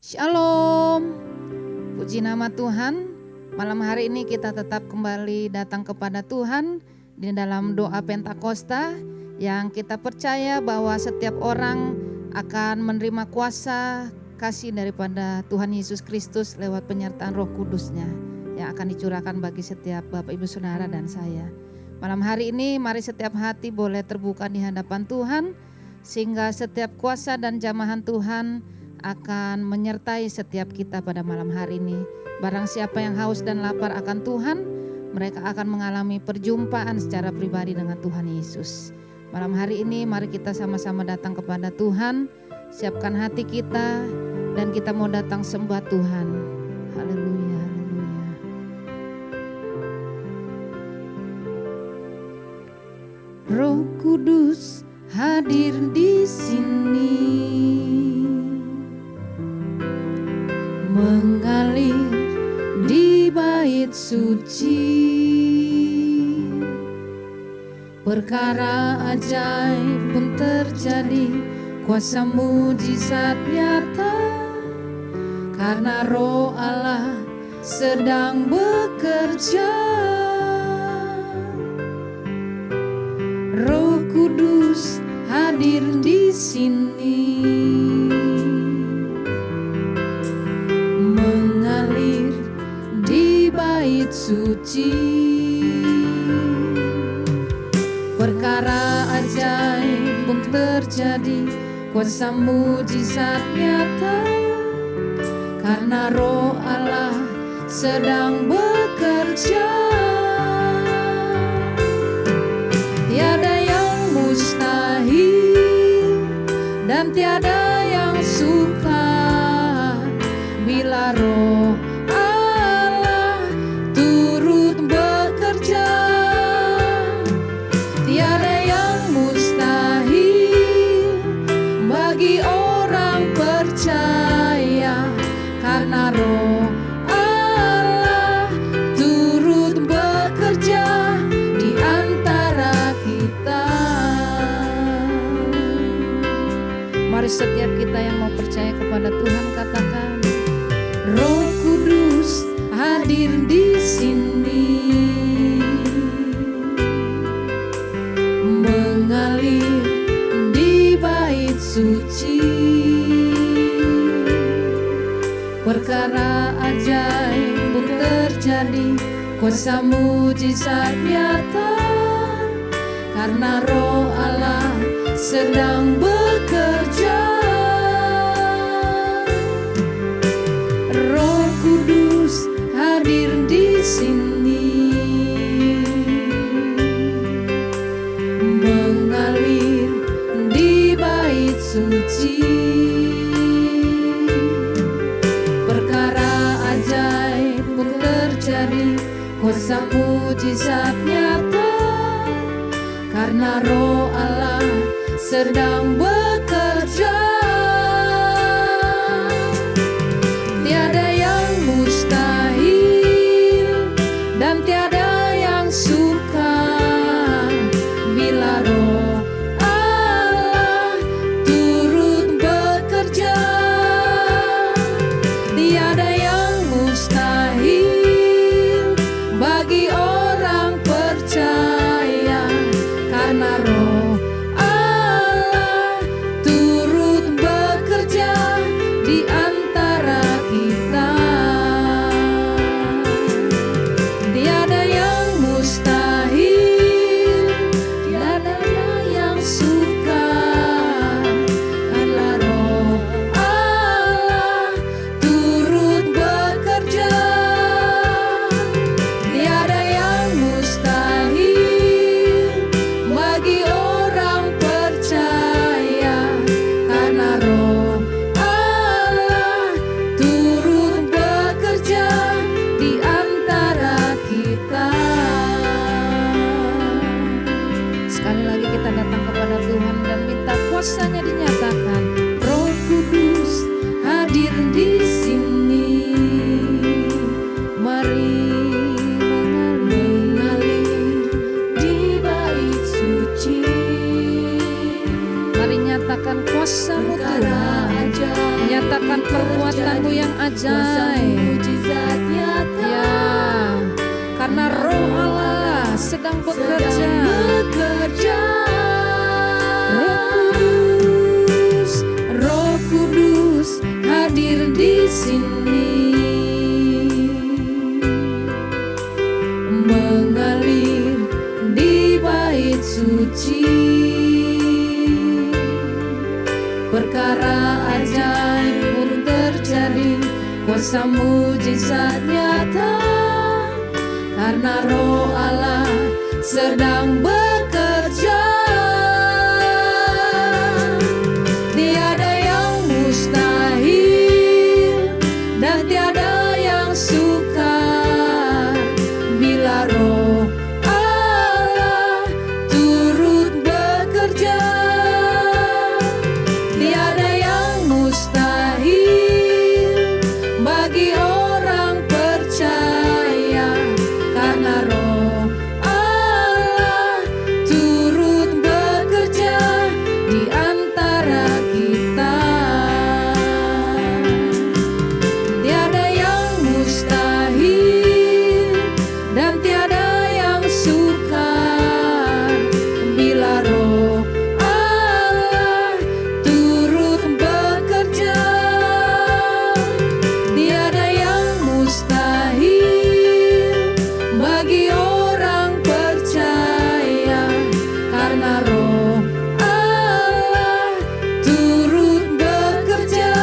Shalom, puji nama Tuhan. Malam hari ini kita tetap kembali datang kepada Tuhan di dalam doa Pentakosta yang kita percaya bahwa setiap orang akan menerima kuasa kasih daripada Tuhan Yesus Kristus lewat penyertaan Roh Kudus-Nya yang akan dicurahkan bagi setiap Bapak Ibu Saudara dan saya. Malam hari ini mari setiap hati boleh terbuka di hadapan Tuhan sehingga setiap kuasa dan jamahan Tuhan akan menyertai setiap kita pada malam hari ini. Barang siapa yang haus dan lapar akan Tuhan, mereka akan mengalami perjumpaan secara pribadi dengan Tuhan Yesus. Malam hari ini mari kita sama-sama datang kepada Tuhan, siapkan hati kita dan kita mau datang sembah Tuhan. Haleluya, haleluya. Roh Kudus hadir di sini, mengalir di bait suci. Perkara ajaib pun terjadi, kuasa mujizat nyata, karena Roh Allah sedang bekerja. Roh Kudus hadir di sini, mengalir di bait suci. Perkara ajaib pun terjadi, kuasa mujizat nyata, karena Roh Allah sedang bekerja. Tiada yang mustahil dan tiada yang sukar bila Roh Allah turut bekerja. Tiada yang mustahil bagi orang percaya, karena Roh Allah turut bekerja di antara kita. Mari setiap kita yang mau percaya kepada Tuhan katakan, Roh Kudus hadir di sini, mengalir di bait suci. Perkara ajaib pun terjadi, kuasa mujizat nyata, karena Roh Allah sedang bekerja. Roh Kudus hadir di sini, mengalir di bait suci. Perkara ajaib pun terjadi, kuasa mujizat nyata, karena Roh Allah sedang bekerja. Tiada yang mustahil dan tiada yang sukar bila Roh Allah turut bekerja. Tiada yang mustahil bagi orang percaya, karena Roh Allah turut bekerja di antara kita. Tiada yang mustahil, tiada yang sukar, karena Roh Allah turut bekerja. Tiada yang mustahil bagi orang percaya, karena Roh Allah turut bekerja di antara kita. Sekali lagi kita datang kepada Tuhan dan minta kuasa-Nya dinyatakan. Roh Kudus hadir di sini, mari mengalir di bait suci. Mari nyatakan kuasa-Mu Tuhan, nyatakan perbuatan-Mu yang ajaib. Ya, karena Roh Allah sedang bekerja. Roh Kudus hadir di sini, mengalir di bait suci. Perkara ajaib pun terjadi, kuasa mujizat nyata, karena Roh Allah sedang bekerja. Tiada yang mustahil dan tiada yang sukar bila Roh Allah turut bekerja. Tiada yang mustahil bagi orang percaya, karena Roh Allah turut bekerja di antara kita. Tiada yang mustahil dan tiada yang sukar bila Roh Allah turut bekerja. Tiada yang mustahil bagi orang percaya, karena Roh Allah turut bekerja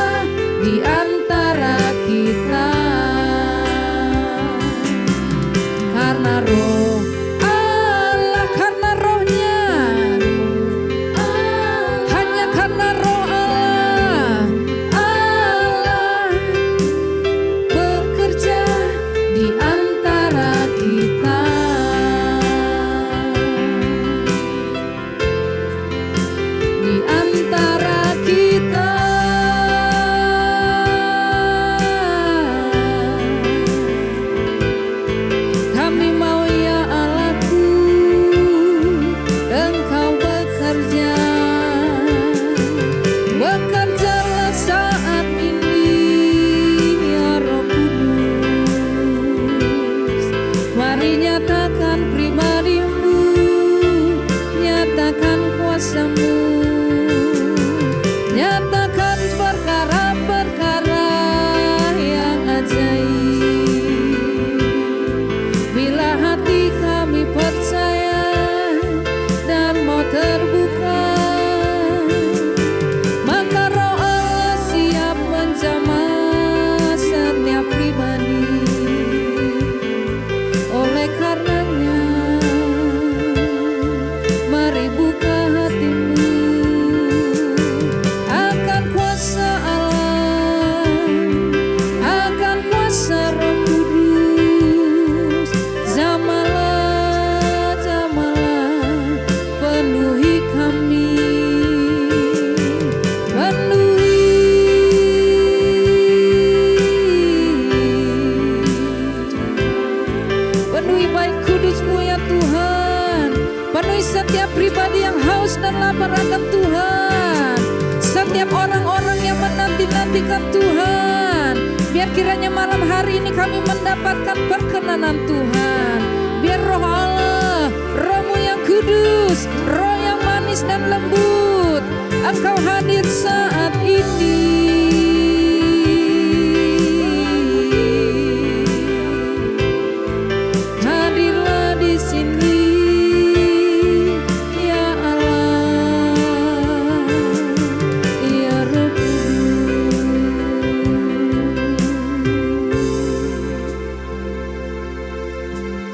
di antara kita. Karena Roh Allah, karena Roh-Nya, hanya karena Roh Allah bekerja di antara kita. Di antara kita. Kami mau ya Allahku, Engkau bekerja. Bekerjalah saat ini ya Roh Kudus. Mari nyatakan pribadi-Mu, nyatakan kuasa-Mu, nyatakan perkara-perkara yang ajaib. Bila hati kami percaya dan mau terbuka, maka Roh Allah siap menjamah setiap pribadi. Oleh karenanya, mari buka hatimu akan kuasa Allah, akan kuasa Roh Kudus. Jamalah, jamalah, penuhi kami, penuhi baik kudus-Mu ya Tuhan. Penuhi setiap pribadi yang haus dan lapar akan Tuhan, setiap orang-orang yang menanti-nantikan Tuhan. Biar kiranya malam hari ini kami mendapatkan perkenanan Tuhan. Biar Roh Allah, Roh-Mu yang kudus, Roh yang manis dan lembut, Engkau hadir saat ini. Hadirlah di sini ya Allah, ya Roh Kudus.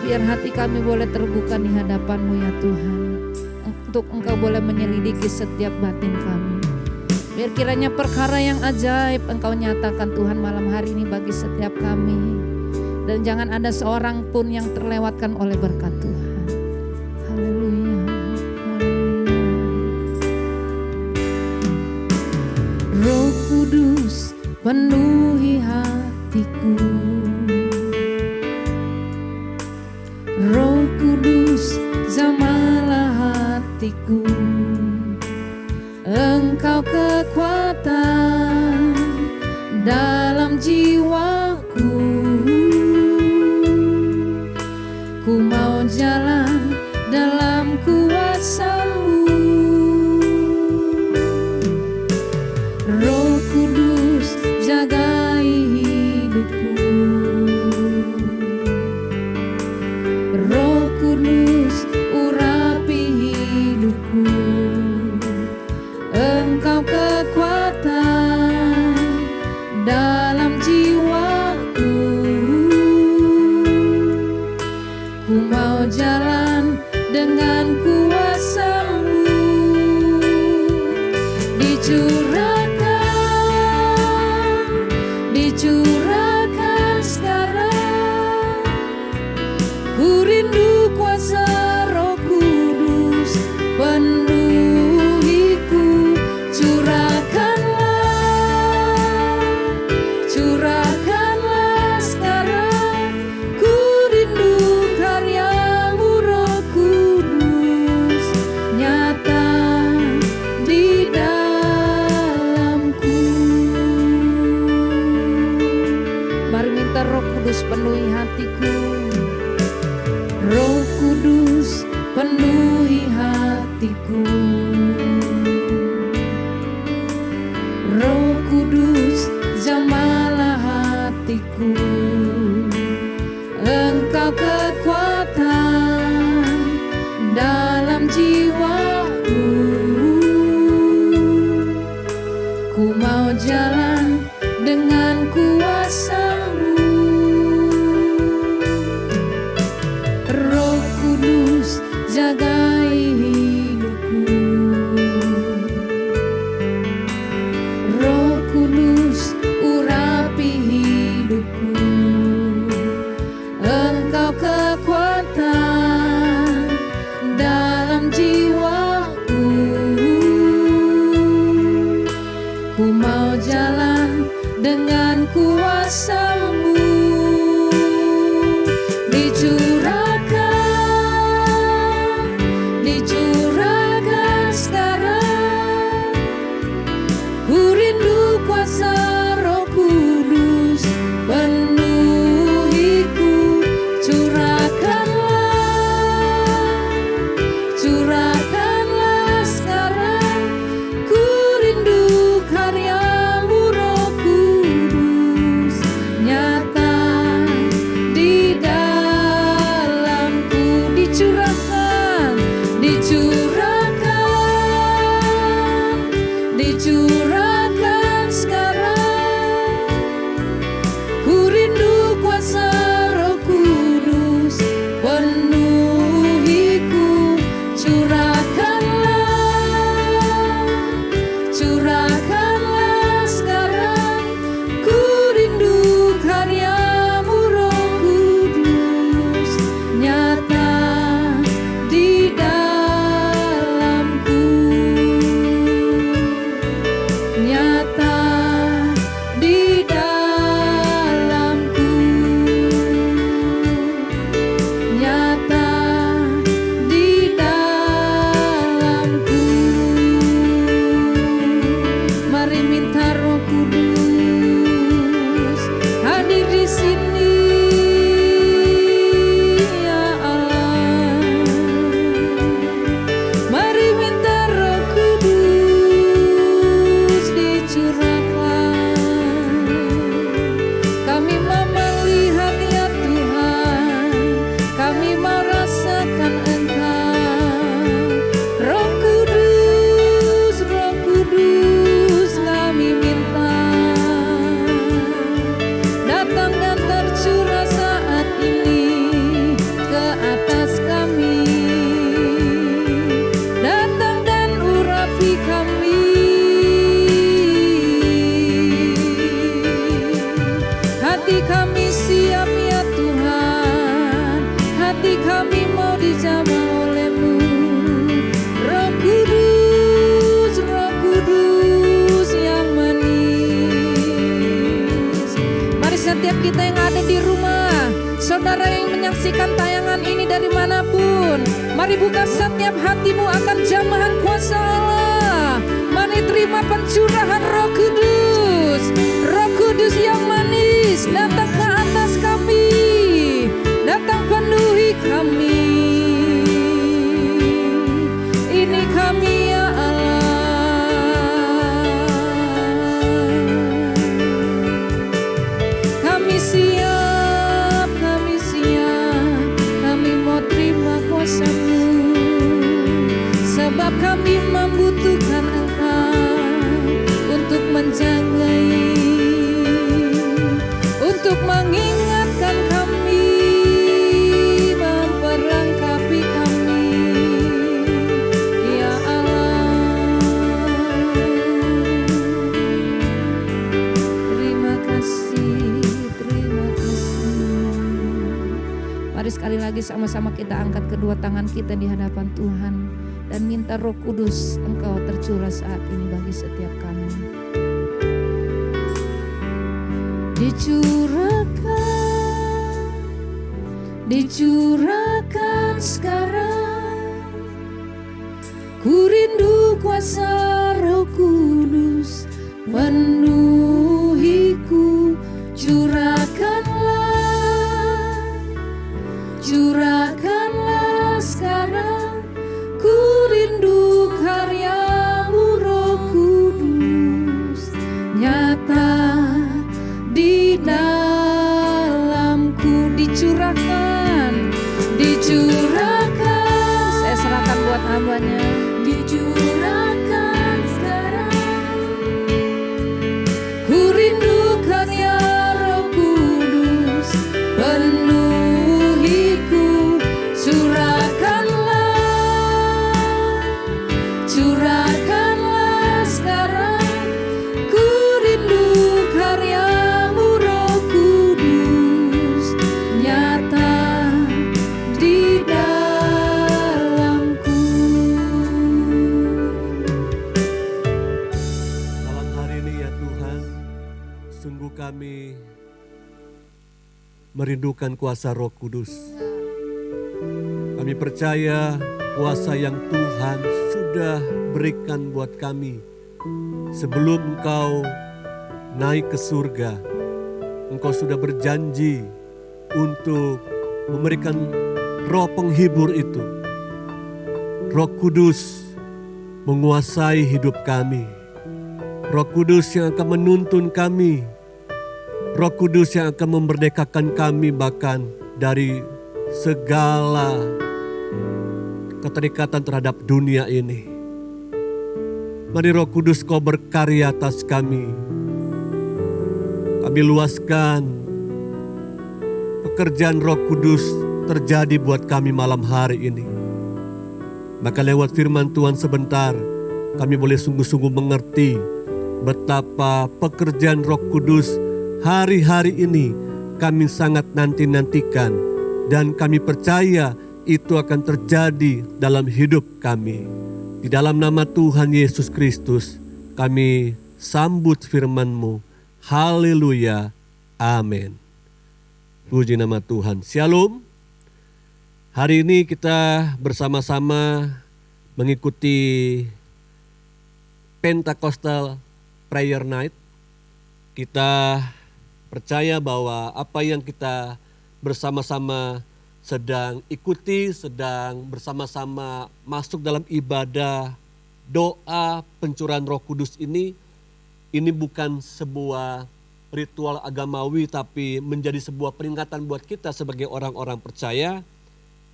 Biar hati kami boleh terbuka di hadapan-Mu ya Tuhan, untuk Engkau boleh menyelidiki setiap batin kami. Biar kiranya perkara yang ajaib Engkau nyatakan Tuhan malam hari ini bagi setiap kami. Dan jangan ada seorang pun yang terlewatkan oleh berkat Tuhan. Haleluya, haleluya. Roh Kudus penuhi hatiku, Roh Kudus jamalah hatiku. Engkau kekuatan jiwaku. Ku mau jalan dalam kuasa-Mu. Roh Kudus jagai hidupku. Roh Kudus urapi hidupku. Engkau kekuatan dalam jiwaku. Ku mau jalan dengan kuasa-Mu. Dicurahkan sekarang. Ku rindu kuasa Roh Kudus penuhiku. Curahkanlah sekarang. Ku rindu karya-Mu Roh Kudus nyata di dalamku. Mari minta Roh Kudus penuhi hatiku. Roh Kudus penuhi hatiku. Roh Kudus jamalah hatiku. Engkau kekuatan dalam jiwaku. Ku mau jalan dengan kuasa-Mu. Roh Kudus jagai hidupku. Roh Kudus urapi hidupku. Engkau kekuatan dalam jiwaku. Ku mau jalan dengan kuasa-Mu. Dicurahkan sekarang. Ku rindu kuasa Roh Kudus penuhiku. Curahkanlah sekarang. Ku rindu karya-Mu Roh Kudus nyata di dalamku. Dicurahkan sekarang. Ku rindu kuasa Roh Kudus penuhiku. Curahkanlah sekarang. Ku rindu karya-Mu Roh Kudus nyata di dalamku. Nyata di dalamku. Nyata di dalamku. Mari minta Roh Kudus hadir di sini, ya Allah. Mari minta Roh Kudus dicurahkan. Kami mau melihat ya Tuhan. Kami mau rasakan Engkau. Roh Kudus kami minta. Datang dan tercurah saat ini ke atas kami. Datang dan urapi kami. Hati kami siap ya Tuhan. Hati kami mau dijamah oleh-Mu. Roh Kudus yang manis. Mari setiap kita yang ada di rumah, saudara yang menyaksikan tayangan ini dari manapun, mari buka setiap hatimu akan jamahan kuasa Allah. Mari terima pencurahan Roh Kudus. Roh Kudus yang manis. datang ke atas kami, datang penuhi kami. Ini kami ya Allah, kami siap, kami mau terima kuasa-Mu, sebab kami membutuhkan Engkau untuk menjagai, untuk mengingatkan kami, memperlengkapi kami, ya Allah. Terima kasih. Mari sekali lagi sama-sama kita angkat kedua tangan kita di hadapan Tuhan dan minta Roh Kudus Engkau tercurah saat ini bagi setiap kami. Dicurahkan sekarang, ku rindu kuasa Roh Kudus penuhiku. Curahkanlah sekarang, ku rindu karya-Mu Roh Kudus nyata di dalamku. Dicurahkan. Saya serahkan buat hamba-Nya. Dicurahkan sekarang, ku rindu karya Roh Kudus penuhiku. Curahkanlah sekarang, ku rindu karya-Mu Roh Kudus nyata di dalamku. Malam hari ini ya Tuhan, sungguh kami merindukan kuasa Roh Kudus. Kami percaya kuasa yang Tuhan sudah berikan buat kami sebelum Engkau naik ke surga. Engkau sudah berjanji untuk memberikan Roh penghibur itu. Roh Kudus menguasai hidup kami. Roh Kudus yang akan menuntun kami. Roh Kudus yang akan memerdekakan kami bahkan dari segala keterikatan terhadap dunia ini. Mari Roh Kudus Kau berkarya atas kami. Kami luaskan pekerjaan Roh Kudus terjadi buat kami malam hari ini. Maka lewat firman Tuhan sebentar, kami boleh sungguh-sungguh mengerti betapa pekerjaan Roh Kudus hari-hari ini kami sangat nanti-nantikan. Dan kami percaya itu akan terjadi dalam hidup kami. Di dalam nama Tuhan Yesus Kristus kami sambut firman-Mu. Haleluya. Amin. Puji nama Tuhan. Shalom. Hari ini kita bersama-sama mengikuti Pentecostal Prayer Night. Kita percaya bahwa apa yang kita bersama-sama sedang ikuti, sedang bersama-sama masuk dalam ibadah, doa pencurahan Roh Kudus ini bukan sebuah ritual agamawi, tapi menjadi sebuah peringatan buat kita sebagai orang-orang percaya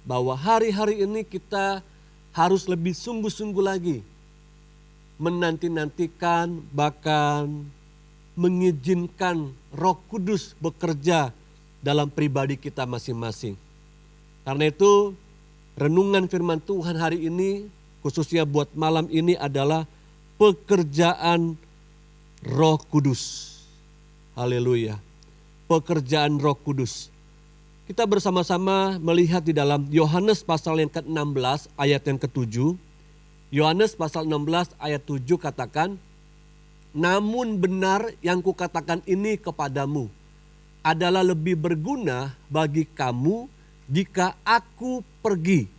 bahwa hari-hari ini kita harus lebih sungguh-sungguh lagi menanti-nantikan, bahkan mengizinkan Roh Kudus bekerja dalam pribadi kita masing-masing. Karena itu renungan firman Tuhan hari ini khususnya buat malam ini adalah pekerjaan Roh Kudus. Haleluya. Pekerjaan Roh Kudus. Kita bersama-sama melihat di dalam Yohanes pasal yang ke-16 ayat yang ke-7. Yohanes pasal 16 ayat 7 katakan, "Namun benar yang kukatakan ini kepadamu adalah lebih berguna bagi kamu jika aku pergi.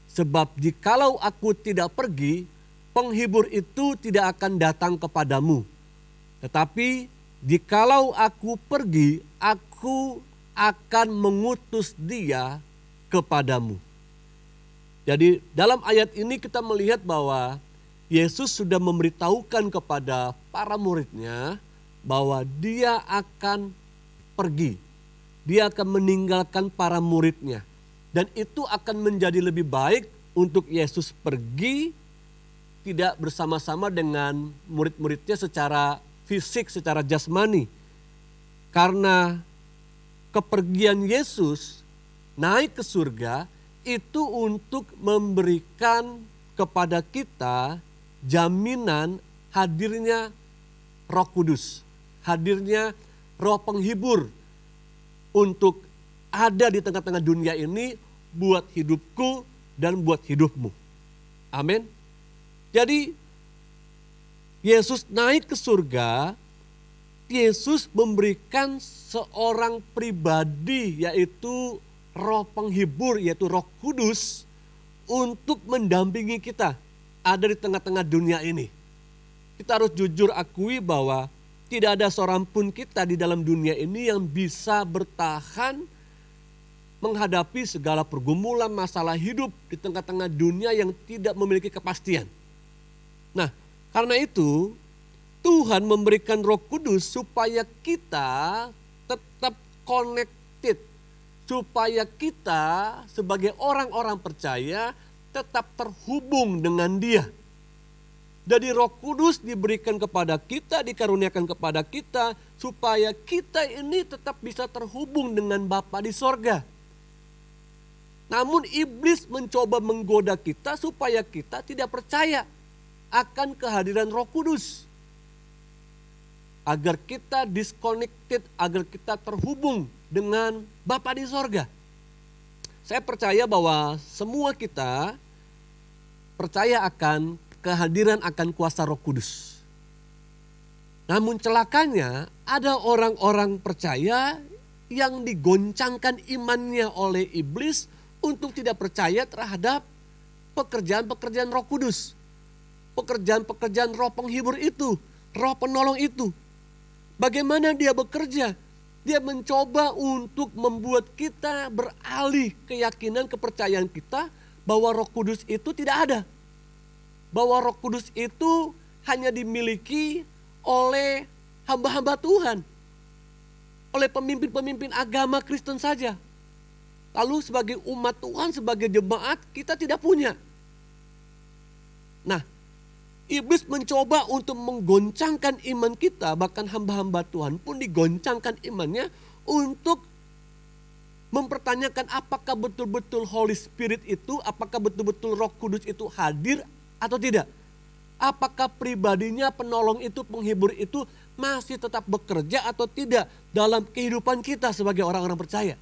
Sebab jikalau aku tidak pergi, penghibur itu tidak akan datang kepadamu. Tetapi jikalau aku pergi, aku akan mengutus dia kepadamu. Jadi dalam ayat ini kita melihat bahwa Yesus sudah memberitahukan kepada para muridnya bahwa dia akan pergi. Dia akan meninggalkan para muridnya. Dan itu akan menjadi lebih baik untuk Yesus pergi tidak bersama-sama dengan murid-muridnya secara fisik, secara jasmani. Karena kepergian Yesus naik ke surga itu untuk memberikan kepada kita jaminan hadirnya Roh Kudus, hadirnya Roh Penghibur untuk ada di tengah-tengah dunia ini buat hidupku dan buat hidupmu. Amin. Jadi Yesus naik ke surga, Yesus memberikan seorang pribadi yaitu Roh Penghibur, yaitu Roh Kudus untuk mendampingi kita ada di tengah-tengah dunia ini. Kita harus jujur akui bahwa tidak ada seorang pun kita di dalam dunia ini yang bisa bertahan menghadapi segala pergumulan masalah hidup di tengah-tengah dunia yang tidak memiliki kepastian. Nah, karena itu Tuhan memberikan Roh Kudus supaya kita tetap connected, supaya kita sebagai orang-orang percaya tetap terhubung dengan Dia. Jadi Roh Kudus diberikan kepada kita, dikaruniakan kepada kita supaya kita ini tetap bisa terhubung dengan Bapa di sorga. Namun iblis mencoba menggoda kita supaya kita tidak percaya akan kehadiran Roh Kudus. Agar kita disconnected, agar kita terhubung dengan Bapa di sorga. Saya percaya bahwa semua kita percaya akan kehadiran akan kuasa Roh Kudus. Namun celakanya ada orang-orang percaya yang digoncangkan imannya oleh iblis untuk tidak percaya terhadap pekerjaan-pekerjaan Roh Kudus. Pekerjaan-pekerjaan Roh Penghibur itu, Roh Penolong itu. Bagaimana dia bekerja? Dia mencoba untuk membuat kita beralih keyakinan, kepercayaan kita bahwa Roh Kudus itu tidak ada. Bahwa Roh Kudus itu hanya dimiliki oleh hamba-hamba Tuhan. Oleh pemimpin-pemimpin agama Kristen saja. Lalu sebagai umat Tuhan, sebagai jemaat kita tidak punya. Nah, iblis mencoba untuk menggoncangkan iman kita, bahkan hamba-hamba Tuhan pun digoncangkan imannya untuk mempertanyakan apakah betul-betul Holy Spirit itu, apakah betul-betul Roh Kudus itu hadir atau tidak. Apakah pribadinya penolong itu, penghibur itu masih tetap bekerja atau tidak dalam kehidupan kita sebagai orang-orang percaya.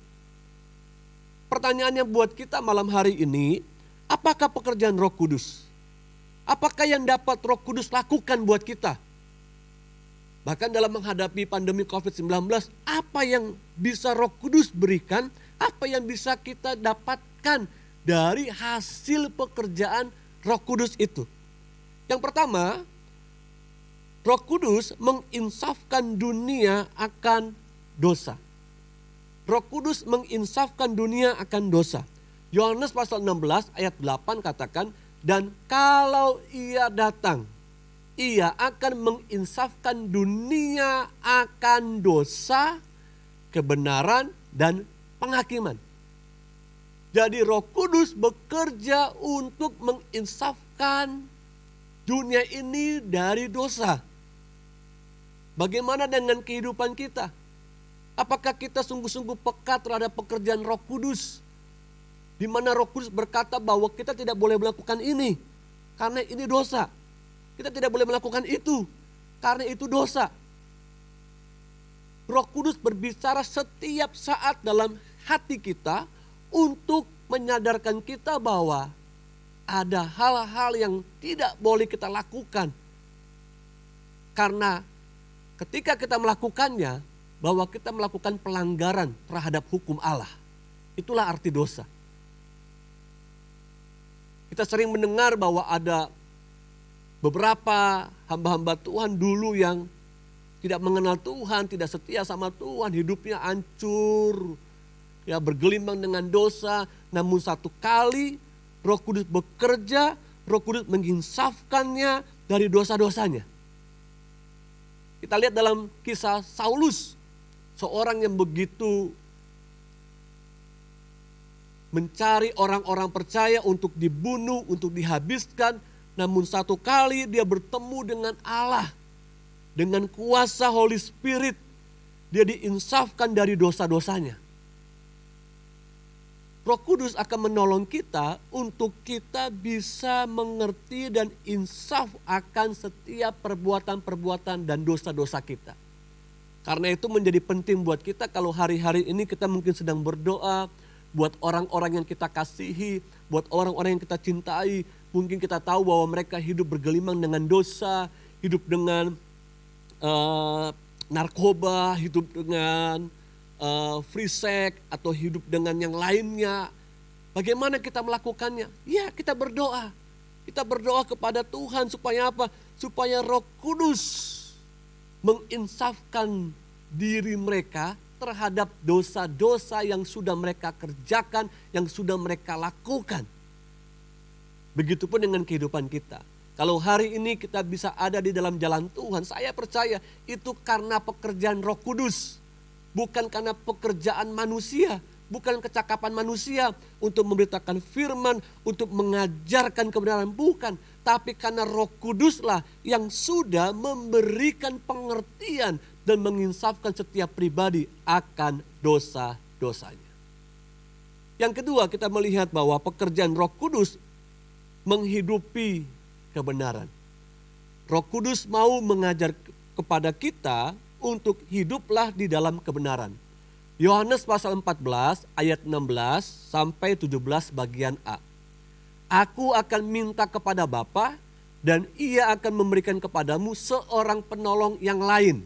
Pertanyaannya buat kita malam hari ini, apakah pekerjaan Roh Kudus? Apakah yang dapat Roh Kudus lakukan buat kita? Bahkan dalam menghadapi pandemi COVID-19, apa yang bisa Roh Kudus berikan? Apa yang bisa kita dapatkan dari hasil pekerjaan Roh Kudus itu? Yang pertama, Roh Kudus menginsafkan dunia akan dosa. Roh Kudus menginsafkan dunia akan dosa. Yohanes pasal 16 ayat 8 katakan, dan kalau ia datang, ia akan menginsafkan dunia akan dosa, kebenaran, dan penghakiman. Jadi Roh Kudus bekerja untuk menginsafkan dunia ini dari dosa. Bagaimana dengan kehidupan kita? Apakah kita sungguh-sungguh peka terhadap pekerjaan Roh Kudus? Di mana Roh Kudus berkata bahwa kita tidak boleh melakukan ini karena ini dosa. Kita tidak boleh melakukan itu karena itu dosa. Roh Kudus berbicara setiap saat dalam hati kita untuk menyadarkan kita bahwa ada hal-hal yang tidak boleh kita lakukan. Karena ketika kita melakukannya, bahwa kita melakukan pelanggaran terhadap hukum Allah. Itulah arti dosa. Kita sering mendengar bahwa ada beberapa hamba-hamba Tuhan dulu yang tidak mengenal Tuhan, tidak setia sama Tuhan, hidupnya hancur, ya bergelimang dengan dosa. Namun satu kali Roh Kudus bekerja, Roh Kudus menginsafkannya dari dosa-dosanya. Kita lihat dalam kisah Saulus, seorang yang begitu mencari orang-orang percaya untuk dibunuh, untuk dihabiskan. Namun satu kali dia bertemu dengan Allah, dengan kuasa Holy Spirit, dia diinsafkan dari dosa-dosanya. Roh Kudus akan menolong kita untuk kita bisa mengerti dan insaf akan setiap perbuatan-perbuatan dan dosa-dosa kita. Karena itu menjadi penting buat kita kalau hari-hari ini kita mungkin sedang berdoa buat orang-orang yang kita kasihi, buat orang-orang yang kita cintai. Mungkin kita tahu bahwa mereka hidup bergelimang dengan dosa, hidup dengan narkoba, hidup dengan free sex atau hidup dengan yang lainnya. Bagaimana kita melakukannya? Ya, kita berdoa. Kita berdoa kepada Tuhan supaya apa? Supaya Roh Kudus menginsafkan diri mereka terhadap dosa-dosa yang sudah mereka kerjakan, yang sudah mereka lakukan. Begitupun dengan kehidupan kita. Kalau hari ini kita bisa ada di dalam jalan Tuhan, saya percaya itu karena pekerjaan Roh Kudus. Bukan karena pekerjaan manusia, bukan kecakapan manusia untuk memberitakan firman, untuk mengajarkan kebenaran, bukan. Tapi karena Roh Kuduslah yang sudah memberikan pengertian dan menginsafkan setiap pribadi akan dosa-dosanya. Yang kedua, kita melihat bahwa pekerjaan Roh Kudus menghidupi kebenaran. Roh Kudus mau mengajar kepada kita untuk hiduplah di dalam kebenaran. Yohanes pasal 14 ayat 16 sampai 17 bagian A. Aku akan minta kepada Bapa dan Ia akan memberikan kepadamu seorang penolong yang lain,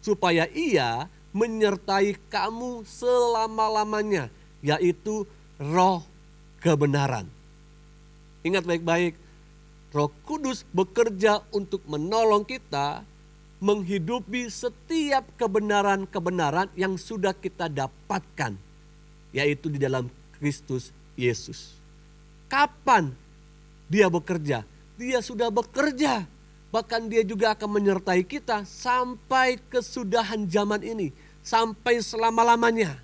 supaya Ia menyertai kamu selama-lamanya, yaitu Roh kebenaran. Ingat baik-baik, Roh Kudus bekerja untuk menolong kita menghidupi setiap kebenaran-kebenaran yang sudah kita dapatkan, yaitu di dalam Kristus Yesus. Kapan dia bekerja? Dia sudah bekerja. Bahkan dia juga akan menyertai kita sampai kesudahan zaman ini, sampai selama-lamanya.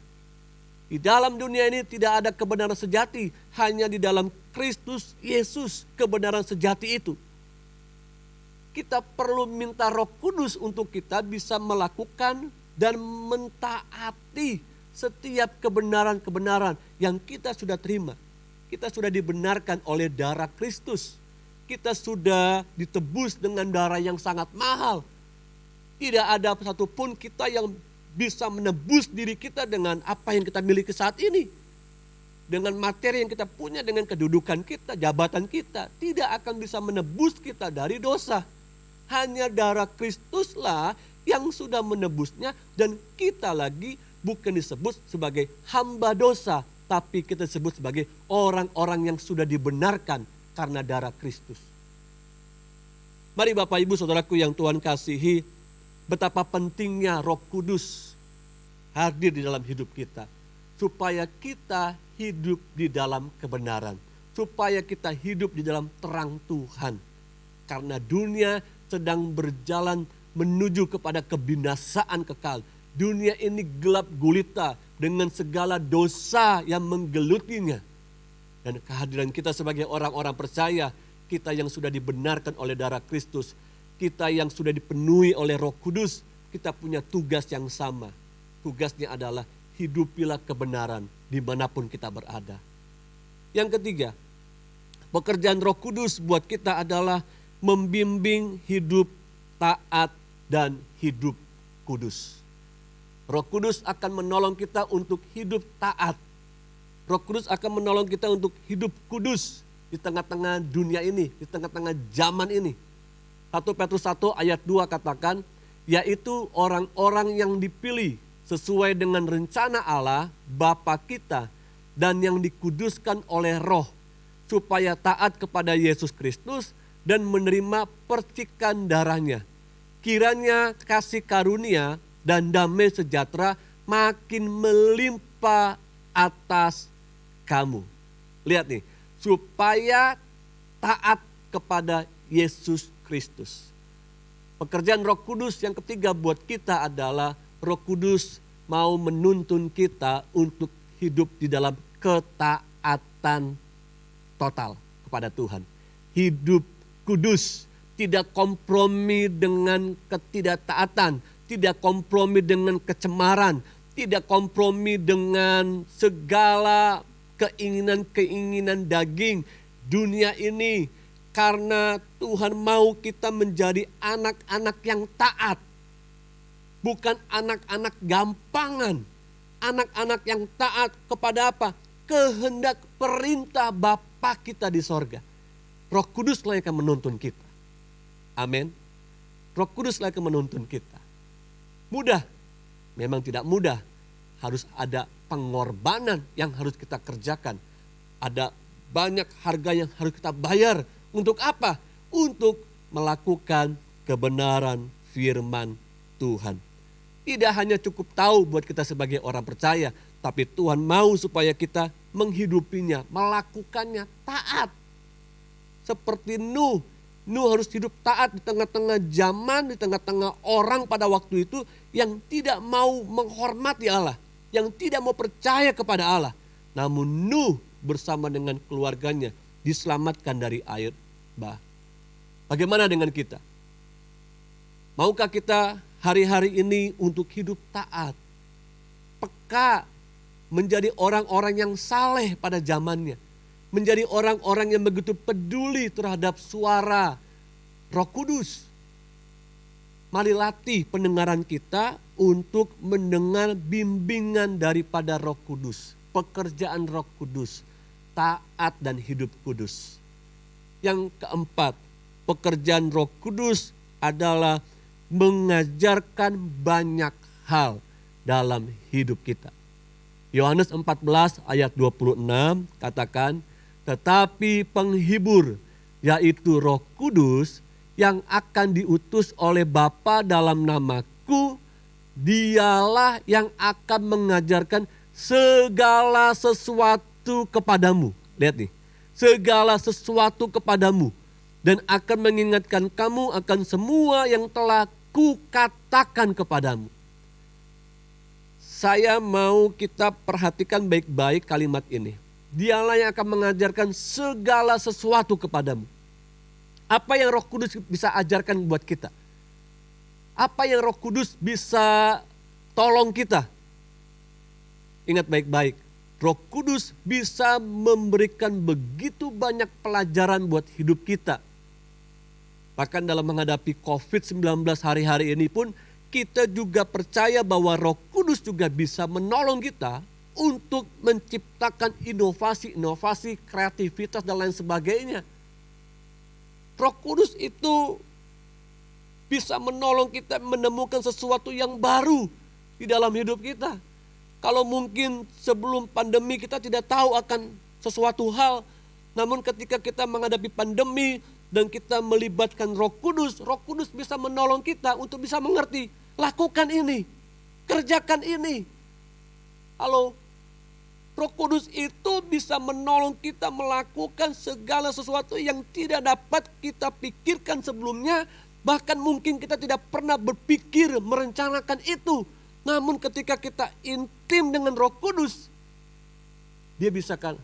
Di dalam dunia ini tidak ada kebenaran sejati, hanya di dalam Kristus Yesus kebenaran sejati itu. Kita perlu minta Roh Kudus untuk kita bisa melakukan dan mentaati setiap kebenaran-kebenaran yang kita sudah terima. Kita sudah dibenarkan oleh darah Kristus. Kita sudah ditebus dengan darah yang sangat mahal. Tidak ada satupun kita yang bisa menebus diri kita dengan apa yang kita miliki saat ini. Dengan materi yang kita punya, dengan kedudukan kita, jabatan kita. Tidak akan bisa menebus kita dari dosa. Hanya darah Kristuslah yang sudah menebusnya, dan kita lagi bukan disebut sebagai hamba dosa, tapi kita disebut sebagai orang-orang yang sudah dibenarkan karena darah Kristus. Mari Bapak Ibu Saudaraku yang Tuhan kasihi, betapa pentingnya Roh Kudus hadir di dalam hidup kita, supaya kita hidup di dalam kebenaran, supaya kita hidup di dalam terang Tuhan. Karena dunia sedang berjalan menuju kepada kebinasaan kekal. Dunia ini gelap gulita dengan segala dosa yang menggelutinya. Dan kehadiran kita sebagai orang-orang percaya, kita yang sudah dibenarkan oleh darah Kristus, kita yang sudah dipenuhi oleh Roh Kudus, kita punya tugas yang sama. Tugasnya adalah hidupilah kebenaran dimanapun kita berada. Yang ketiga, pekerjaan Roh Kudus buat kita adalah membimbing hidup taat dan hidup kudus. Roh Kudus akan menolong kita untuk hidup taat. Roh Kudus akan menolong kita untuk hidup kudus di tengah-tengah dunia ini, di tengah-tengah zaman ini. 1 Petrus 1 ayat 2 katakan, yaitu orang-orang yang dipilih sesuai dengan rencana Allah Bapa kita dan yang dikuduskan oleh Roh, supaya taat kepada Yesus Kristus dan menerima percikan darahnya. kiranya kasih karunia dan damai sejahtera makin melimpah atas kamu. Lihat nih, supaya taat kepada Yesus Kristus. Pekerjaan Roh Kudus yang ketiga buat kita adalah Roh Kudus mau menuntun kita untuk hidup di dalam ketaatan total kepada Tuhan. Hidup kudus, tidak kompromi dengan ketidaktaatan, tidak kompromi dengan kecemaran, tidak kompromi dengan segala keinginan-keinginan daging dunia ini. Karena Tuhan mau kita menjadi anak-anak yang taat. Bukan anak-anak gampangan. Anak-anak yang taat kepada apa? Kehendak perintah Bapa kita di sorga. Roh Kuduslah yang akan menuntun kita. Amin. Roh Kuduslah yang akan menuntun kita. Mudah? Memang tidak mudah. Harus ada pengorbanan yang harus kita kerjakan. Ada banyak harga yang harus kita bayar. Untuk apa? Untuk melakukan kebenaran firman Tuhan. Tidak hanya cukup tahu buat kita sebagai orang percaya. Tapi Tuhan mau supaya kita menghidupinya, melakukannya taat. Seperti Nuh. Nuh harus hidup taat di tengah-tengah zaman, di tengah-tengah orang pada waktu itu yang tidak mau menghormati Allah. Yang tidak mau percaya kepada Allah. Namun Nuh bersama dengan keluarganya diselamatkan dari air bah. Bagaimana dengan kita? Maukah kita hari-hari ini untuk hidup taat? Peka, menjadi orang-orang yang saleh pada zamannya. Menjadi orang-orang yang begitu peduli terhadap suara Roh Kudus. Mari latih pendengaran kita untuk mendengar bimbingan daripada Roh Kudus. Pekerjaan Roh Kudus, taat dan hidup kudus. Yang keempat, pekerjaan Roh Kudus adalah mengajarkan banyak hal dalam hidup kita. Yohanes 14 ayat 26 katakan, tetapi penghibur yaitu Roh Kudus yang akan diutus oleh Bapa dalam namaku, dialah yang akan mengajarkan segala sesuatu kepadamu. Lihat nih, segala sesuatu kepadamu. Dan akan mengingatkan kamu akan semua yang telah kukatakan kepadamu. Saya mau kita perhatikan baik-baik kalimat ini. Dialah yang akan mengajarkan segala sesuatu kepadamu. Apa yang Roh Kudus bisa ajarkan buat kita? Apa yang Roh Kudus bisa tolong kita? Ingat baik-baik, Roh Kudus bisa memberikan begitu banyak pelajaran buat hidup kita. Bahkan dalam menghadapi COVID-19 hari-hari ini pun, kita juga percaya bahwa Roh Kudus juga bisa menolong kita untuk menciptakan inovasi, kreativitas dan lain sebagainya. Roh Kudus itu bisa menolong kita menemukan sesuatu yang baru di dalam hidup kita. Kalau mungkin sebelum pandemi kita tidak tahu akan sesuatu hal, namun ketika kita menghadapi pandemi dan kita melibatkan Roh Kudus bisa menolong kita untuk bisa mengerti, lakukan ini, kerjakan ini. Halo, Roh Kudus itu bisa menolong kita melakukan segala sesuatu yang tidak dapat kita pikirkan sebelumnya. Bahkan mungkin kita tidak pernah berpikir merencanakan itu. Namun ketika kita intim dengan Roh Kudus, dia bisa kan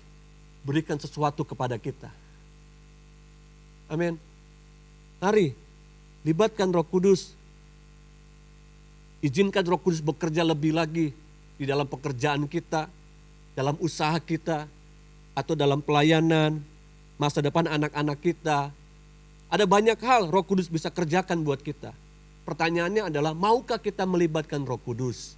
berikan sesuatu kepada kita. Amin. Mari libatkan Roh Kudus. Izinkan Roh Kudus bekerja lebih lagi di dalam pekerjaan kita, dalam usaha kita, atau dalam pelayanan, masa depan anak-anak kita. Ada banyak hal Roh Kudus bisa kerjakan buat kita. Pertanyaannya adalah, maukah kita melibatkan Roh Kudus?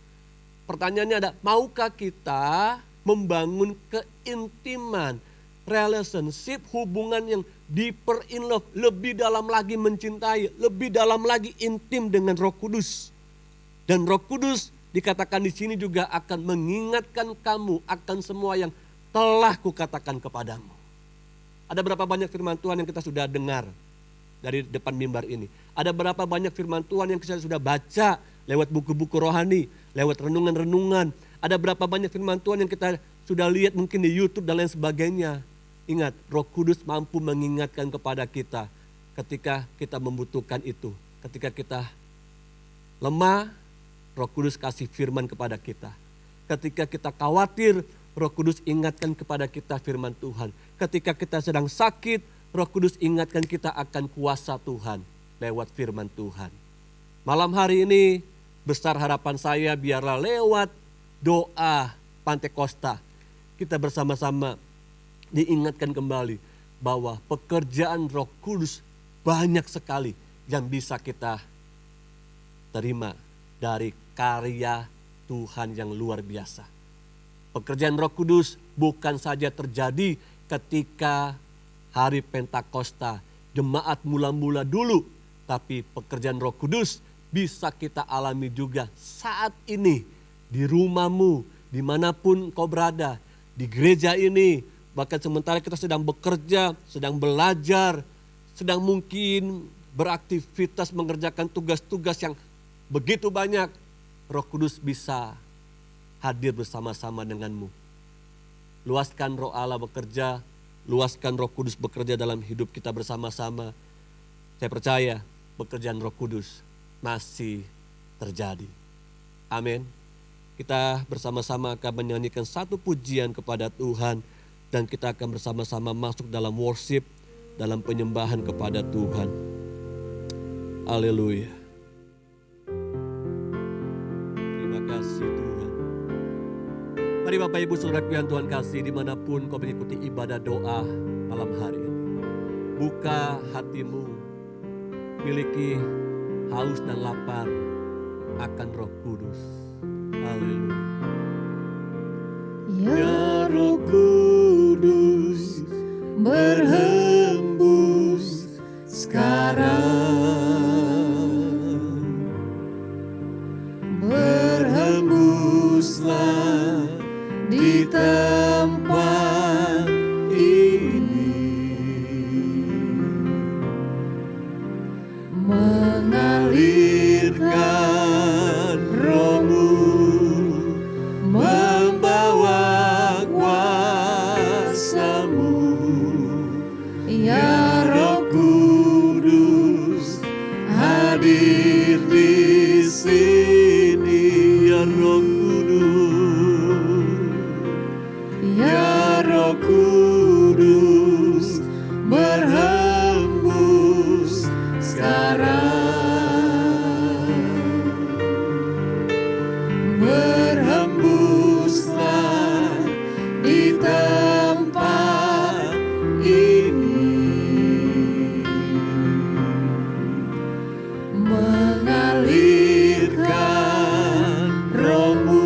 Pertanyaannya ada, maukah kita membangun keintiman, relationship, hubungan yang deeper in love, lebih dalam lagi mencintai, lebih dalam lagi intim dengan Roh Kudus. Dan Roh Kudus dikatakan di sini juga akan mengingatkan kamu akan semua yang telah kukatakan kepadamu. Ada berapa banyak firman Tuhan yang kita sudah dengar dari depan mimbar ini. Ada berapa banyak firman Tuhan yang kita sudah baca lewat buku-buku rohani, lewat renungan-renungan. Ada berapa banyak firman Tuhan yang kita sudah lihat mungkin di YouTube dan lain sebagainya. Ingat, Roh Kudus mampu mengingatkan kepada kita ketika kita membutuhkan itu. Ketika kita lemah, Roh Kudus kasih firman kepada kita. Ketika kita khawatir, Roh Kudus ingatkan kepada kita firman Tuhan. Ketika kita sedang sakit, Roh Kudus ingatkan kita akan kuasa Tuhan lewat firman Tuhan. Malam hari ini besar harapan saya biarlah lewat doa Pantekosta kita bersama-sama diingatkan kembali bahwa pekerjaan Roh Kudus banyak sekali yang bisa kita terima dari karya Tuhan yang luar biasa. Pekerjaan Roh Kudus bukan saja terjadi ketika hari Pentakosta, jemaat mula-mula dulu, tapi pekerjaan Roh Kudus bisa kita alami juga saat ini di rumahmu, dimanapun kau berada, di gereja ini, bahkan sementara kita sedang bekerja, sedang belajar, sedang mungkin beraktivitas mengerjakan tugas-tugas yang begitu banyak, Roh Kudus bisa hadir bersama-sama denganmu. Luaskan Roh Allah bekerja, luaskan Roh Kudus bekerja dalam hidup kita bersama-sama. Saya percaya pekerjaan Roh Kudus masih terjadi. Amin. Kita bersama-sama akan menyanyikan satu pujian kepada Tuhan dan kita akan bersama-sama masuk dalam worship, dalam penyembahan kepada Tuhan. Haleluya. Terima kasih Tuhan. Mari Bapak Ibu Saudaraku yang Tuhan kasih dimanapun kau mengikuti ibadah doa malam hari ini. Buka hatimu, miliki haus dan lapar akan Roh Kudus. Haleluya. Ya Roh Kudus berhembus sekarang, berhembuslah di tempat ini, mengalirkan Roh-Mu, membawa kuasa-Mu. Ya Roh Kudus hadir di sini, Ya Roh Ya Roh Kudus berhembus sekarang, berhembuslah di tempat ini, mengalirkan Roh-Mu,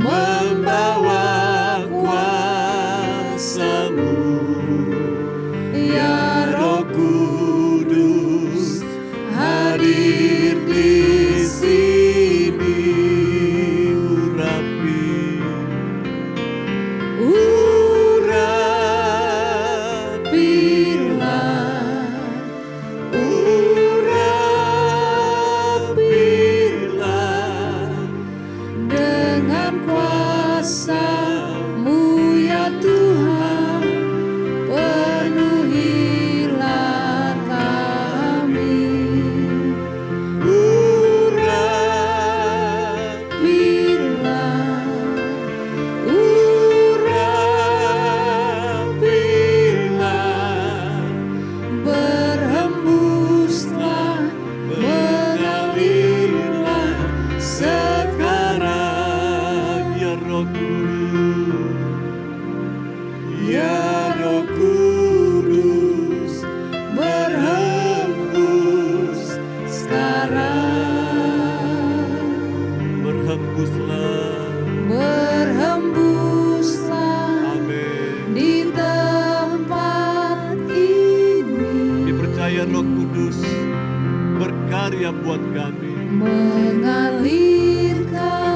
membawa kuasa-Mu. Ya Roh Kudus hadir di sini, urapilah dengan kuasa-Mu ya Tuhan, penuhilah kami. Urapilah, berhembuslah, mengalirlah sekarang. Ya Roh Kudus, Ya Roh Kudus berhembus sekarang, berhembuslah. berhembuslah Amin. di tempat ini, Dipercaya Roh Kudus berkarya buat kami. mengalirkan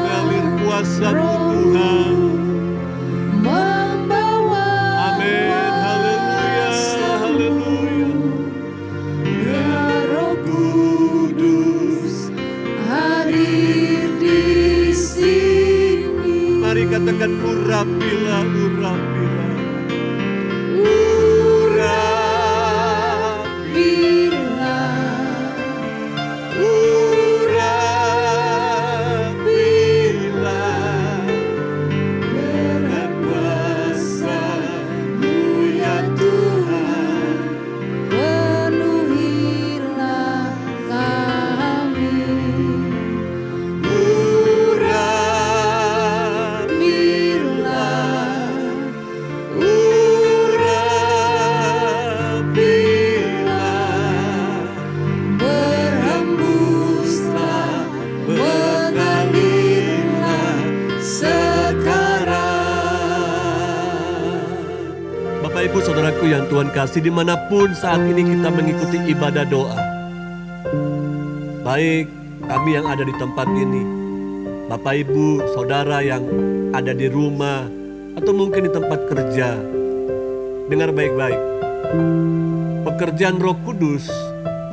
Mengalir kuasa Roh-Mu, Tuhan. membawa Amin. Haleluya. kuasa-Mu. Haleluya. Mari katakan urapilah, urapilah. Bapak Ibu Saudaraku yang Tuhan kasih, dimanapun saat ini kita mengikuti ibadah doa, baik kami yang ada di tempat ini, Bapak Ibu Saudara yang ada di rumah atau mungkin di tempat kerja, dengar baik-baik, pekerjaan Roh Kudus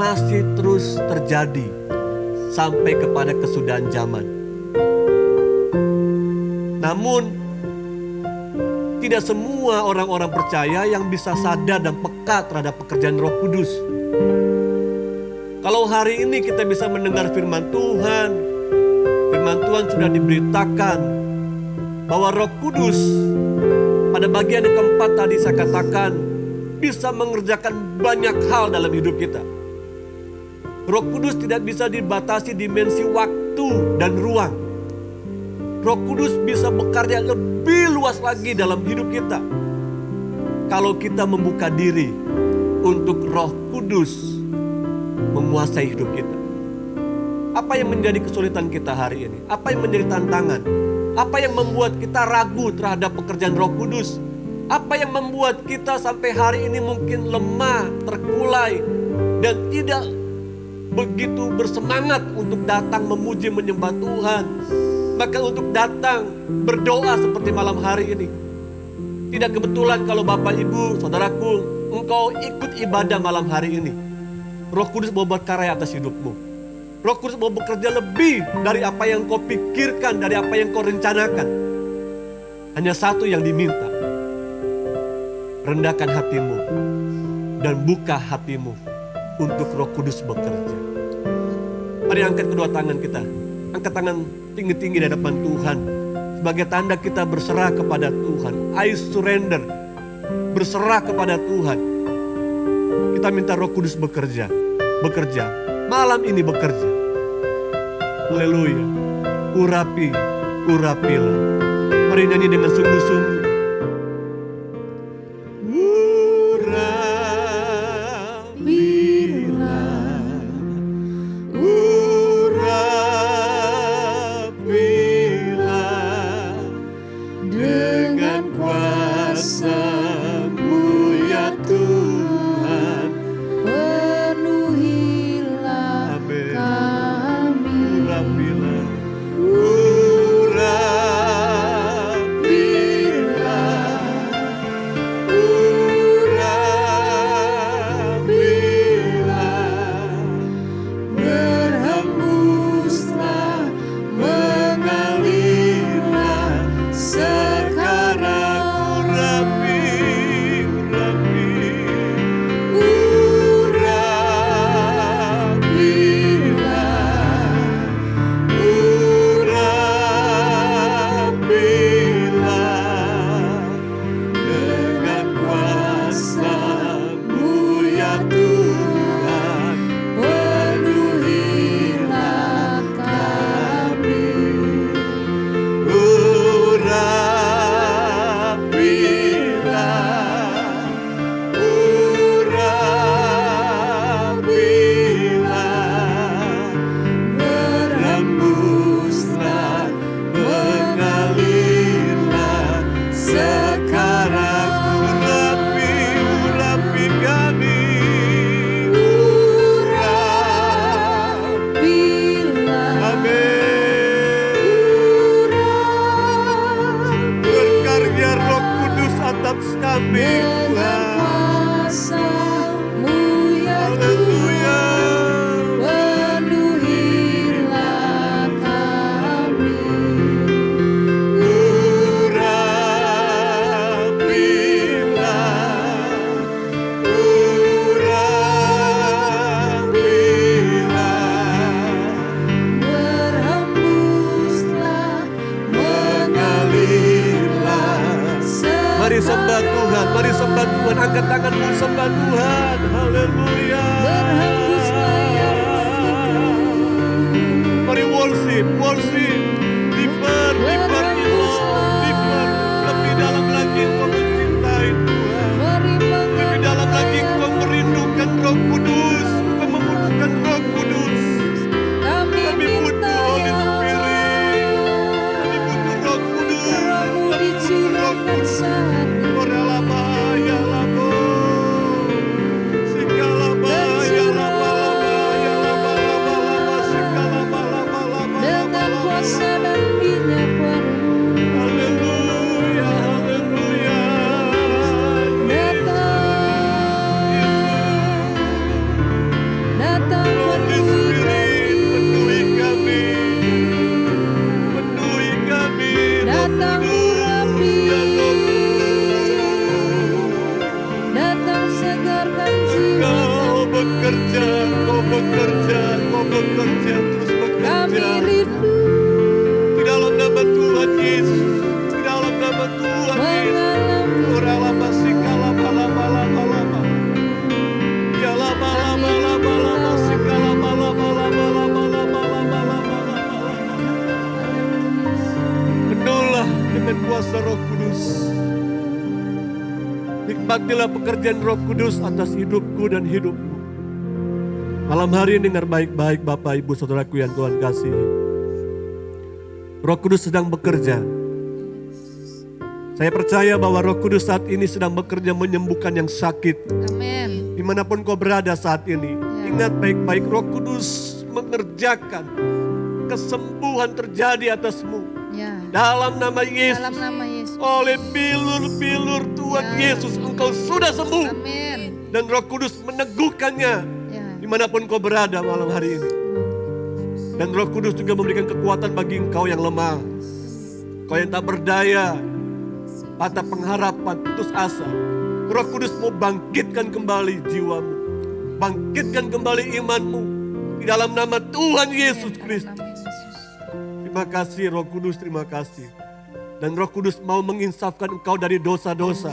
masih terus terjadi sampai kepada kesudahan zaman. Namun tidak semua orang-orang percaya yang bisa sadar dan peka terhadap pekerjaan Roh Kudus. Kalau hari ini kita bisa mendengar firman Tuhan sudah diberitakan bahwa Roh Kudus pada bagian yang keempat tadi saya katakan bisa mengerjakan banyak hal dalam hidup kita. Roh Kudus tidak bisa dibatasi dimensi waktu dan ruang. Roh Kudus bisa bekerja lebih luas lagi dalam hidup kita kalau kita membuka diri untuk Roh Kudus menguasai hidup kita. Apa yang menjadi kesulitan kita hari ini? Apa yang menjadi tantangan? Apa yang membuat kita ragu terhadap pekerjaan Roh Kudus? Apa yang membuat kita sampai hari ini mungkin lemah, terkulai, dan tidak begitu bersemangat untuk datang memuji menyembah Tuhan? Bahkan untuk datang berdoa seperti malam hari ini. Tidak kebetulan kalau Bapak Ibu Saudaraku engkau ikut ibadah malam hari ini. Roh Kudus mau berkarya atas hidupmu. Roh Kudus mau bekerja lebih dari apa yang kau pikirkan, dari apa yang kau rencanakan. Hanya satu yang diminta. Rendahkan hatimu dan buka hatimu untuk Roh Kudus bekerja. Mari angkat kedua tangan kita. Angkat tangan tinggi-tinggi di hadapan Tuhan. Sebagai tanda kita berserah kepada Tuhan. I surrender. Berserah kepada Tuhan. Kita minta Roh Kudus bekerja. Bekerja. Malam ini bekerja. Haleluya. Urapi. Urapilah. Mari nyanyi dengan sungguh-sungguh. angkat tanganmu sembah Tuhan. Haleluya. Berhembuslah ya roh. Mari worship, worship. Deeper, deeper in love, deeper. Lebih dalam lagi engkau mencintai Tuhan. Mari Lebih dalam lagi engkau merindukan Roh Kudus. Engkau membutuhkan Roh Kudus. kami Kami butuh minta Holy ya Spirit. Kami butuh Roh Kudus. Roh-Mu Kami butuh Roh dicurahkan Kudus. saat ini. Korelama ya labo. Sikalaba ya laba laba ya laba laba laba. Sikalaba laba laba Dengan laba laba. kuasa dan minyak baru Haleluya, haleluya. datang Holy Spirit, penuhi kami. Penuhi kami. Datang urapi, Ya Roh datang segarkan jiwa Kau bekerja, kau bekerja, kau bekerja, terus kami bekerja. rindu Di dalam nama Tuhan Yesus, di dalam nama Tuhan Yesus. mengalami Ora lama sika lama lama lama lama. Ya lama lama lama lama sika lama lama lama lama lama lama lama lama. Penuhlah dengan kuasa Roh Kudus. Nikmatilah pekerjaan Roh Kudus atas hidupku dan hidupmu. Malam hari ini dengar baik-baik Bapak Ibu Saudaraku yang Tuhan kasihi. Roh Kudus sedang bekerja. Saya percaya bahwa Roh Kudus saat ini sedang bekerja menyembuhkan yang sakit. amin Dimanapun kau berada saat ini, ingat baik-baik Roh Kudus mengerjakan kesembuhan terjadi atasmu. ya Dalam nama Yesus, dalam nama Yesus oleh bilur-bilur Tuhan Yesus, engkau sudah sembuh. amin Dan Roh Kudus meneguhkannya ya dimanapun kau berada malam hari ini. Dan Roh Kudus juga memberikan kekuatan bagi engkau yang lemah. Kau yang tak berdaya, patah pengharapan, putus asa. Roh Kudus mau bangkitkan kembali jiwamu. Bangkitkan kembali imanmu. Di dalam nama Tuhan Yesus Kristus. Dalam nama Yesus. Terima kasih Roh Kudus, terima kasih. Dan Roh Kudus mau menginsafkan engkau dari dosa-dosa.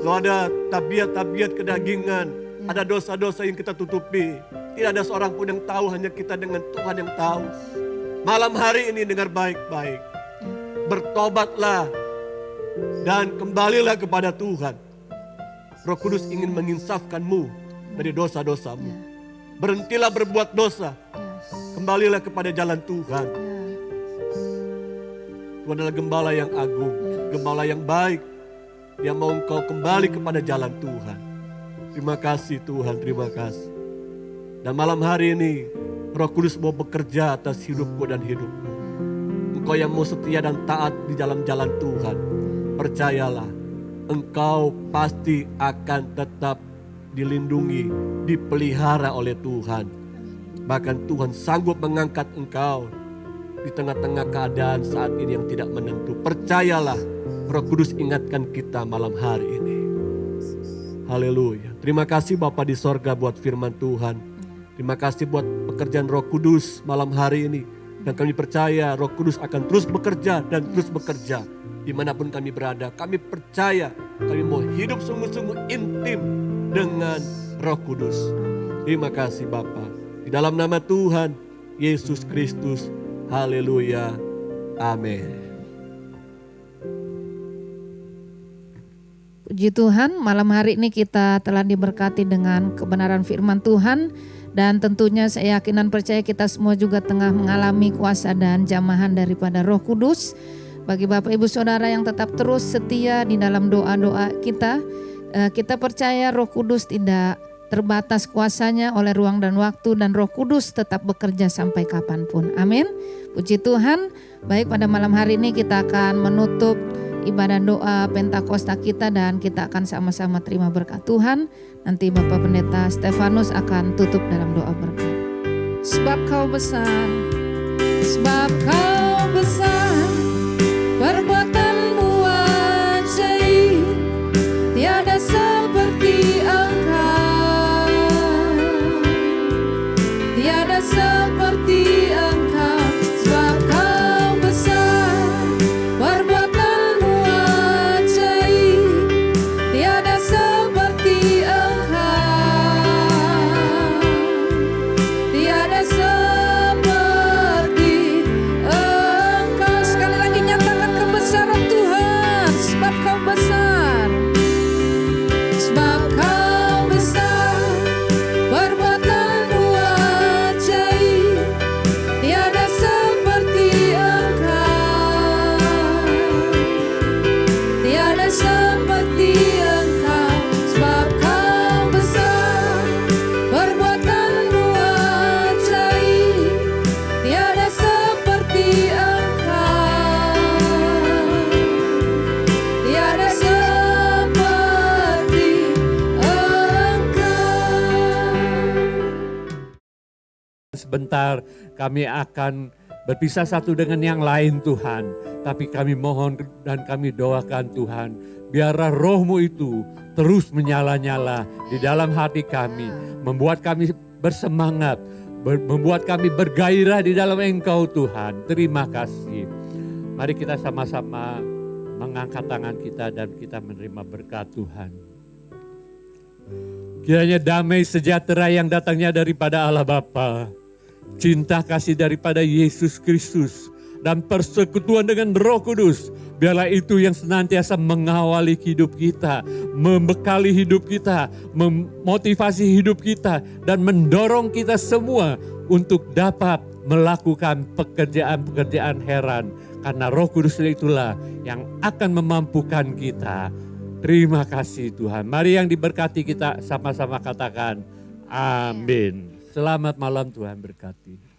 Kalau ada tabiat-tabiat kedagingan, ada dosa-dosa yang kita tutupi. Tidak ada seorang pun yang tahu, hanya kita dengan Tuhan yang tahu. Malam hari ini dengar baik-baik. Bertobatlah dan kembalilah kepada Tuhan. Roh Kudus ingin menginsafkanmu dari dosa-dosamu. Berhentilah berbuat dosa. Kembalilah kepada jalan Tuhan. Tuhan adalah gembala yang agung, gembala yang baik. Dia mau engkau kembali kepada jalan Tuhan. Terima kasih Tuhan, terima kasih. Dan malam hari ini, Roh Kudus mau bekerja atas hidupku dan hidupmu. Engkau yang mau setia dan taat di dalam jalan Tuhan, percayalah, engkau pasti akan tetap dilindungi, dipelihara oleh Tuhan. Bahkan Tuhan sanggup mengangkat engkau di tengah-tengah keadaan saat ini yang tidak menentu. Percayalah, Roh Kudus ingatkan kita malam hari ini. Haleluya. Terima kasih Bapa di sorga buat firman Tuhan. Terima kasih buat pekerjaan Roh Kudus malam hari ini. Dan kami percaya Roh Kudus akan terus bekerja dan terus bekerja. Dimanapun kami berada, kami percaya kami mau hidup sungguh-sungguh intim dengan Roh Kudus. Terima kasih Bapa. Di dalam nama Tuhan Yesus Kristus. Haleluya. Amin. Puji Tuhan, malam hari ini kita telah diberkati dengan kebenaran firman Tuhan. Dan tentunya saya yakin dan percaya kita semua juga tengah mengalami kuasa dan jamahan daripada Roh Kudus. Bagi Bapak Ibu Saudara yang tetap terus setia di dalam doa-doa kita, kita percaya Roh Kudus tidak terbatas kuasanya oleh ruang dan waktu, dan Roh Kudus tetap bekerja sampai kapanpun. Amin. Puji Tuhan. Baik, pada malam hari ini kita akan menutup ibadah doa Pentakosta kita dan kita akan sama-sama terima berkat Tuhan. Nanti Bapak Pendeta Stefanus akan tutup dalam doa berkat. Sebab kau besar, perbuatanmu ajaib, tiada seperti Engkau, tiada seperti Engkau. Sebab kau besar, perbuatanmu ajaib, tiada seperti sebentar kami akan berpisah satu dengan yang lain Tuhan. Tapi kami mohon dan kami doakan Tuhan, biarlah roh-Mu itu terus menyala-nyala di dalam hati kami. Membuat kami bersemangat, membuat kami bergairah di dalam Engkau Tuhan. Terima kasih. Mari kita sama-sama mengangkat tangan kita dan kita menerima berkat Tuhan. Kiranya damai sejahtera yang datangnya daripada Allah Bapa, cinta kasih daripada Yesus Kristus, dan persekutuan dengan Roh Kudus, biarlah itu yang senantiasa mengawali hidup kita, membekali hidup kita, memotivasi hidup kita, dan mendorong kita semua untuk dapat melakukan pekerjaan-pekerjaan heran. Karena Roh Kudus itulah yang akan memampukan kita. Terima kasih Tuhan. Mari yang diberkati kita sama-sama katakan amin. Selamat malam, Tuhan berkati.